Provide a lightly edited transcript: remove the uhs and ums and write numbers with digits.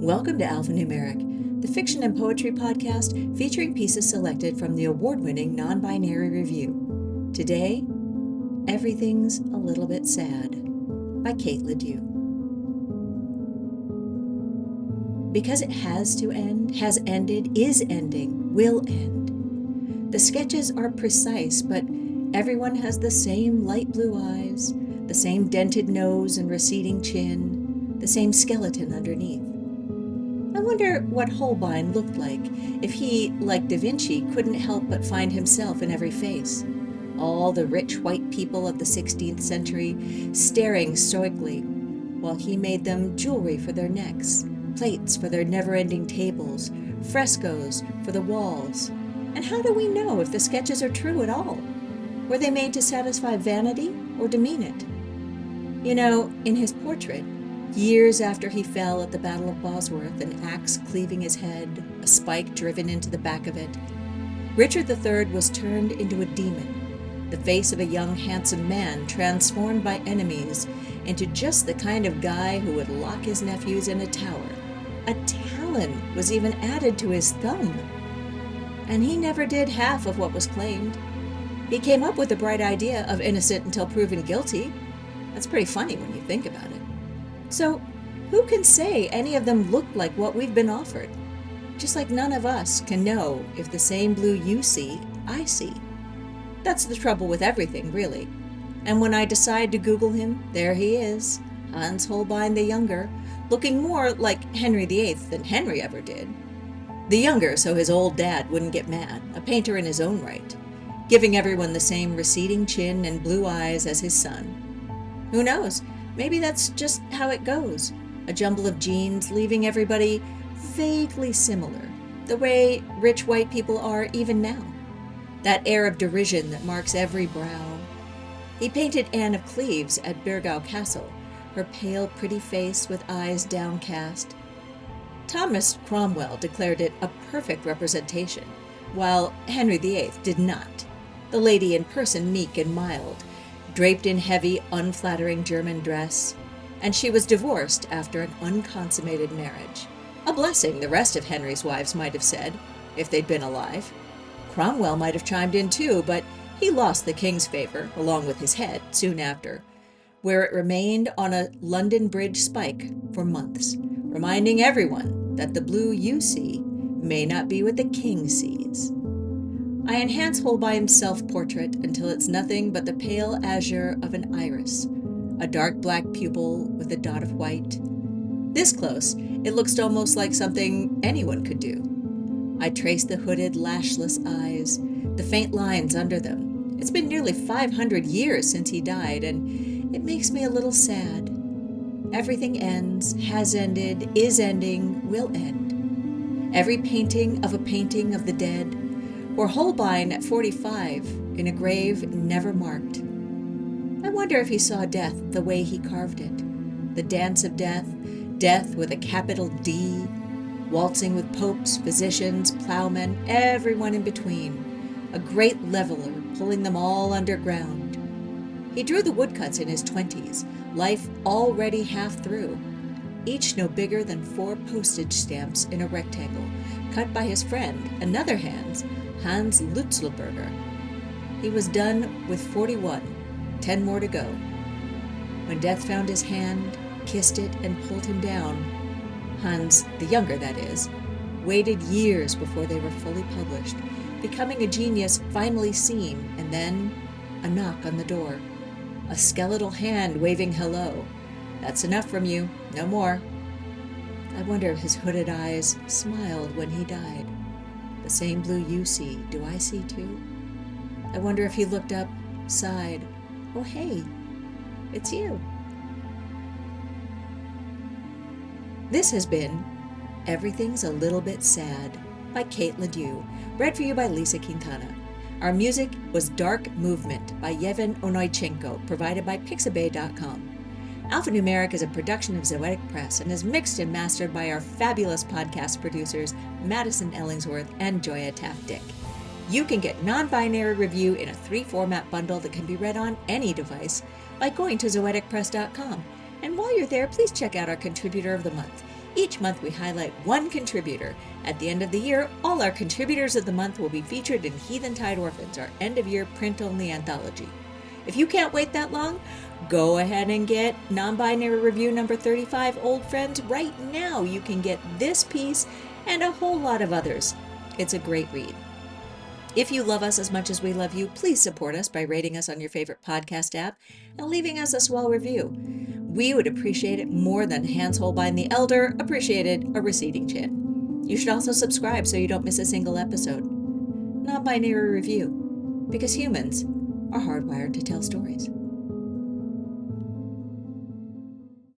Welcome to Alphanumeric, the fiction and poetry podcast featuring pieces selected from the award-winning Non-Binary Review. Today, Everything's a Little Bit Sad by Kate LaDew. Because it has to end, has ended, is ending, will end. The sketches are precise, but everyone has the same light blue eyes, the same dented nose and receding chin, the same skeleton underneath. I wonder what Holbein looked like if he, like Da Vinci, couldn't help but find himself in every face. All the rich white people of the 16th century staring stoically, while he made them jewelry for their necks, plates for their never-ending tables, frescoes for the walls. And how do we know if the sketches are true at all? Were they made to satisfy vanity or demean it? You know, in his portrait, years after he fell at the Battle of Bosworth, an axe cleaving his head, a spike driven into the back of it, Richard III was turned into a demon, the face of a young, handsome man transformed by enemies into just the kind of guy who would lock his nephews in a tower. A talon was even added to his thumb. And he never did half of what was claimed. He came up with the bright idea of innocent until proven guilty. That's pretty funny when you think about it. So, who can say any of them look like what we've been offered? Just like none of us can know if the same blue you see, I see. That's the trouble with everything, really. And when I decide to Google him, there he is, Hans Holbein the Younger, looking more like Henry VIII than Henry ever did. The younger so his old dad wouldn't get mad, a painter in his own right, giving everyone the same receding chin and blue eyes as his son. Who knows? Maybe that's just how it goes. A jumble of genes leaving everybody vaguely similar, the way rich white people are even now. That air of derision that marks every brow. He painted Anne of Cleves at Burgau Castle, her pale, pretty face with eyes downcast. Thomas Cromwell declared it a perfect representation, while Henry VIII did not. The lady in person meek and mild, draped in heavy, unflattering German dress, and she was divorced after an unconsummated marriage. A blessing, the rest of Henry's wives might have said, if they'd been alive. Cromwell might have chimed in too, but he lost the king's favor, along with his head, soon after, where it remained on a London Bridge spike for months, reminding everyone that the blue you see may not be what the king sees. I enhance Holbein's self-portrait until it's nothing but the pale azure of an iris, a dark black pupil with a dot of white. This close, it looks almost like something anyone could do. I trace the hooded, lashless eyes, the faint lines under them. It's been nearly 500 years since he died, and it makes me a little sad. Everything ends, has ended, is ending, will end. Every painting of a painting of the dead, or Holbein at 45 in a grave never marked. I wonder if he saw death the way he carved it. The dance of death, death with a capital D, waltzing with popes, physicians, plowmen, everyone in between, a great leveler pulling them all underground. He drew the woodcuts in his 20s, life already half through, each no bigger than 4 postage stamps in a rectangle, cut by his friend, another Hans Lützelberger. He was done with 41, 10 more to go. When death found his hand, kissed it, and pulled him down, Hans, the Younger that is, waited years before they were fully published, becoming a genius finally seen, and then a knock on the door. A skeletal hand waving hello. That's enough from you, no more. I wonder if his hooded eyes smiled when he died. The same blue you see, do I see too? I wonder if he looked up, sighed, oh hey, it's you. This has been Everything's a Little Bit Sad by Kate LaDew, read for you by Lisa Quintana. Our music was Dark Movement by Yevhen Onoychenko, provided by Pixabay.com. Alphanumeric is a production of Zoetic Press and is mixed and mastered by our fabulous podcast producers, Madison Ellingsworth and Joya Taft-Dick. You can get Non-Binary Review in a 3-format bundle that can be read on any device by going to zoeticpress.com. And while you're there, please check out our Contributor of the Month. Each month we highlight one contributor. At the end of the year, all our contributors of the month will be featured in Heathen Tide Orphans, our end-of-year print-only anthology. If you can't wait that long, go ahead and get Non-Binary Review number 35, Old Friends. Right now you can get this piece and a whole lot of others. It's a great read. If you love us as much as we love you, please support us by rating us on your favorite podcast app and leaving us a swell review. We would appreciate it more than Hans Holbein the Elder appreciated a receding chin. You should also subscribe so you don't miss a single episode. Non-Binary Review, because humans are hardwired to tell stories.